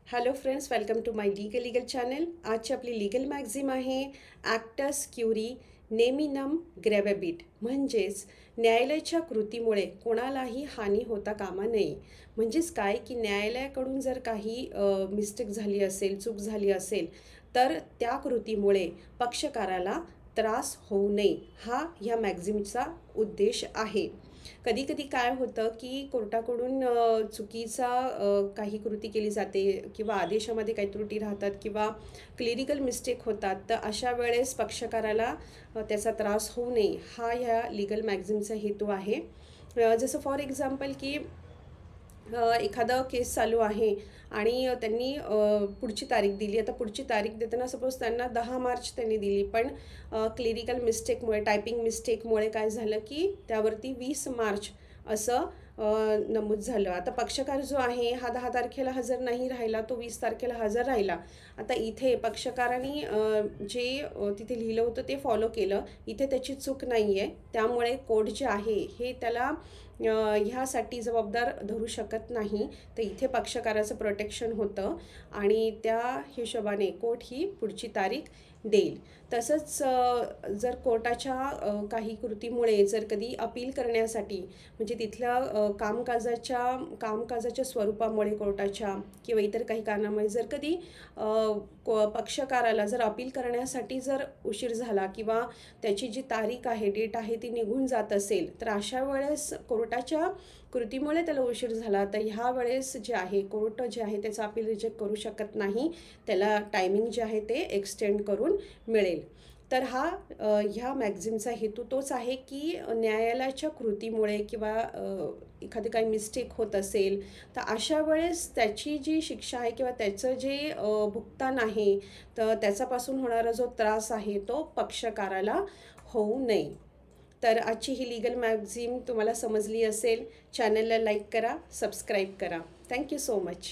Hello friends, welcome to my legal channel. आजची आपली legal मॅगझिम आहे ॲक्टस क्युरी नेमिनम ग्रॅव्हिबिट, म्हणजेच न्यायालयाच्या कृतीमुळे कोणालाही हानी होता कामा नये. म्हणजेच काय की न्यायालयाकडून जर काही मिस्टेक झाली असेल, चूक झाली असेल, तर त्या कृतीमुळे पक्षकाराला त्रास होऊ नये, हा ह्या मॅगझिमचा उद्देश आहे. कधी कधी काय होतं की कोर्टाकडून चुकीचा काही कृती केली जाते किंवा आदेशामध्ये काही त्रुटी राहतात किंवा क्लिरिकल मिस्टेक होतात, तर अशा वेळेस पक्षकाराला त्याचा त्रास होऊ नये, हा ह्या लीगल मॅगझिनचा हेतू आहे. जसं फॉर एक्झाम्पल की एखादं केस चालू आहे आणि त्यांनी पुढची तारीख दिली. आता पुढची तारीख देताना सपोज त्यांना 10 मार्च त्यांनी दिली, पण क्लिरिकल मिस्टेकमुळे, टायपिंग मिस्टेकमुळे काय झालं की त्यावरती 20 मार्च असं नमूद झालं. आता पक्षकार जो आहे हा 10 तारखेला हजर नाही राहिला, तो 20 तारखेला हजर राहिला. आता इथे पक्षकाराने जे तिथे लिहिलं होतं ते फॉलो केलं, इथे त्याची चूक नाही आहे. त्यामुळे कोर्ट जे आहे हे त्याला ह्यासाठी जबाबदार धरू शकत नाही. तर इथे पक्षकाराचं प्रोटेक्शन होतं आणि त्या हिशोबाने कोर्ट ही पुढची तारीख देईल. तसंच जर कोर्टाच्या काही कृतीमुळे जर कधी अपील करण्यासाठी, म्हणजे तिथल्या कामकाजाच्या स्वरूपामुळे कोर्टाच्या किंवा इतर काही कारणामुळे जर कधी पक्षकाराला जर अपील करण्यासाठी जर उशीर झाला किंवा त्याची जी तारीख आहे, डेट आहे, ती निघून जात असेल, तर अशा वेळेस कोर्टाच्या कृतीमुळे त्याला उशीर झाला, तर ह्या वेळेस जे आहे कोर्ट जे आहे त्याचं अपील रिजेक्ट करू शकत नाही. त्याला टायमिंग जे आहे ते एक्सटेंड करून मिळेल. तर ह्या मॅगझिनचा हेतू तोच आहे की न्यायालयाच्या कृतीमुळे किंवा एखादी काही मिस्टेक होत असेल, तर अशा वेळेस त्याची जी शिक्षा आहे किंवा त्याचं जे भुगतान आहे, तर त्याच्यापासून होणारा जो त्रास आहे तो पक्षकाराला होऊ नये. तर आजची ही लीगल मॅगझिन तुम्हाला समजली असेल. चॅनलला लाईक करा, सबस्क्राईब करा. Thank you so much.